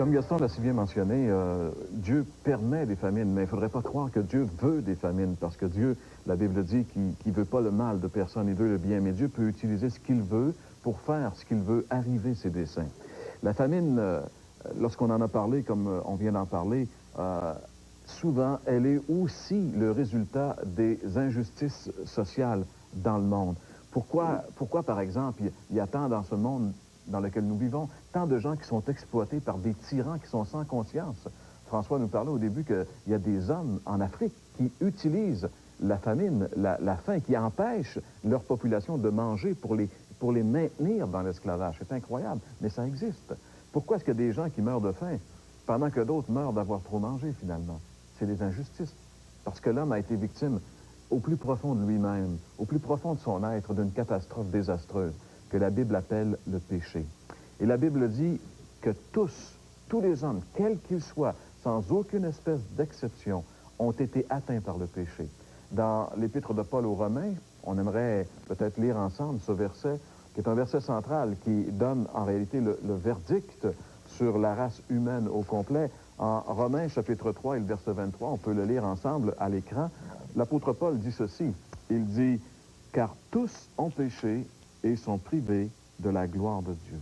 Comme Gaston l'a si bien mentionné, Dieu permet des famines, mais il ne faudrait pas croire que Dieu veut des famines, parce que Dieu, la Bible dit qu'il ne veut pas le mal de personne, il veut le bien, mais Dieu peut utiliser ce qu'il veut pour faire ce qu'il veut arriver ses desseins. La famine, lorsqu'on en a parlé, comme on vient d'en parler, souvent, elle est aussi le résultat des injustices sociales dans le monde. Pourquoi par exemple, il y a tant dans ce monde dans lequel nous vivons, tant de gens qui sont exploités par des tyrans qui sont sans conscience. François nous parlait au début qu'il y a des hommes en Afrique qui utilisent la famine, la faim, qui empêchent leur population de manger pour les maintenir dans l'esclavage. C'est incroyable, mais ça existe. Pourquoi est-ce qu'il y a des gens qui meurent de faim pendant que d'autres meurent d'avoir trop mangé, finalement? C'est des injustices. Parce que l'homme a été victime au plus profond de lui-même, au plus profond de son être, d'une catastrophe désastreuse que la Bible appelle le péché. Et la Bible dit que tous les hommes, quels qu'ils soient, sans aucune espèce d'exception, ont été atteints par le péché. Dans l'Épître de Paul aux Romains, on aimerait peut-être lire ensemble ce verset, qui est un verset central, qui donne en réalité le verdict sur la race humaine au complet. En Romains, chapitre 3 et le verset 23, on peut le lire ensemble à l'écran. L'apôtre Paul dit ceci, il dit « Car tous ont péché et sont privés de la gloire de Dieu. »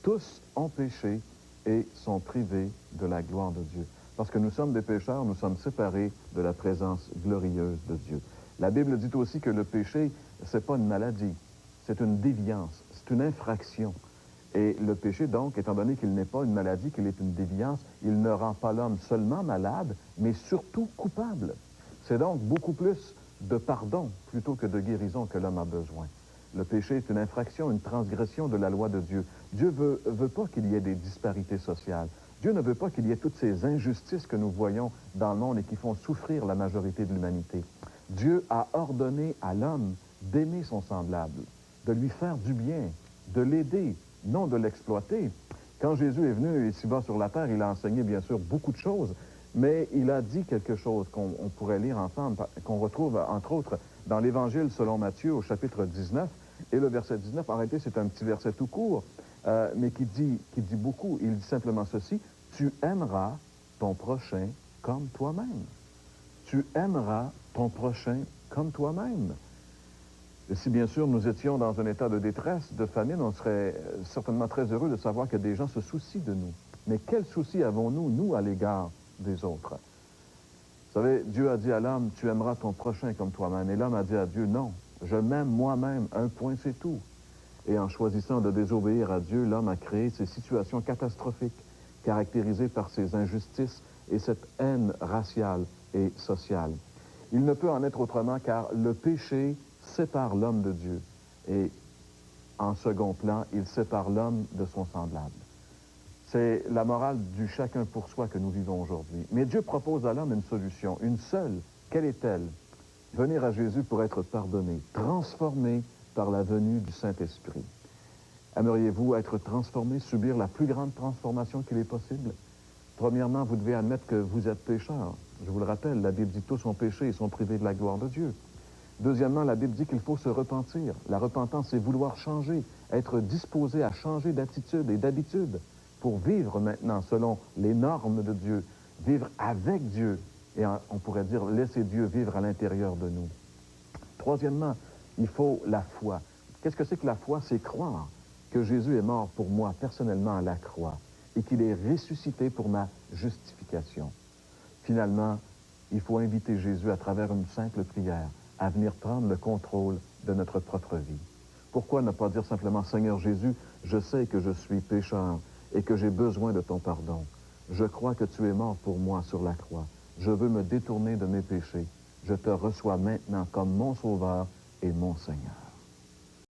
Tous ont péché et sont privés de la gloire de Dieu. Parce que nous sommes des pécheurs, nous sommes séparés de la présence glorieuse de Dieu. La Bible dit aussi que le péché, c'est pas une maladie, c'est une déviance, c'est une infraction. Et le péché, donc, étant donné qu'il n'est pas une maladie, qu'il est une déviance, il ne rend pas l'homme seulement malade, mais surtout coupable. C'est donc beaucoup plus de pardon plutôt que de guérison que l'homme a besoin. Le péché est une infraction, une transgression de la loi de Dieu. Dieu veut pas qu'il y ait des disparités sociales. Dieu ne veut pas qu'il y ait toutes ces injustices que nous voyons dans le monde et qui font souffrir la majorité de l'humanité. Dieu a ordonné à l'homme d'aimer son semblable, de lui faire du bien, de l'aider, non de l'exploiter. Quand Jésus est venu ici-bas sur la terre, il a enseigné bien sûr beaucoup de choses, mais il a dit quelque chose qu'on pourrait lire ensemble, qu'on retrouve entre autres dans l'Évangile selon Matthieu au chapitre 19, et le verset 19, en réalité c'est un petit verset tout court, mais qui dit beaucoup. Il dit simplement ceci, « Tu aimeras ton prochain comme toi-même. » Tu aimeras ton prochain comme toi-même. Et si bien sûr nous étions dans un état de détresse, de famine, on serait certainement très heureux de savoir que des gens se soucient de nous. Mais quel souci avons-nous, nous, à l'égard des autres? Vous savez, Dieu a dit à l'homme, tu aimeras ton prochain comme toi-même. Et l'homme a dit à Dieu, non, je m'aime moi-même, un point c'est tout. Et en choisissant de désobéir à Dieu, l'homme a créé ces situations catastrophiques, caractérisées par ces injustices et cette haine raciale et sociale. Il ne peut en être autrement car le péché sépare l'homme de Dieu. Et en second plan, il sépare l'homme de son semblable. C'est la morale du chacun pour soi que nous vivons aujourd'hui. Mais Dieu propose à l'homme une solution, une seule. Quelle est-elle? Venir à Jésus pour être pardonné, transformé par la venue du Saint-Esprit. Aimeriez-vous être transformé, subir la plus grande transformation qu'il est possible? Premièrement, vous devez admettre que vous êtes pécheur. Je vous le rappelle, la Bible dit tous ont péché et sont privés de la gloire de Dieu. Deuxièmement, la Bible dit qu'il faut se repentir. La repentance, c'est vouloir changer, être disposé à changer d'attitude et d'habitude pour vivre maintenant selon les normes de Dieu, vivre avec Dieu, et on pourrait dire laisser Dieu vivre à l'intérieur de nous. Troisièmement, il faut la foi. Qu'est-ce que c'est que la foi? C'est croire que Jésus est mort pour moi personnellement à la croix et qu'il est ressuscité pour ma justification. Finalement, il faut inviter Jésus à travers une simple prière à venir prendre le contrôle de notre propre vie. Pourquoi ne pas dire simplement, Seigneur Jésus, je sais que je suis pécheur et que j'ai besoin de ton pardon. Je crois que tu es mort pour moi sur la croix. Je veux me détourner de mes péchés. Je te reçois maintenant comme mon Sauveur et mon Seigneur.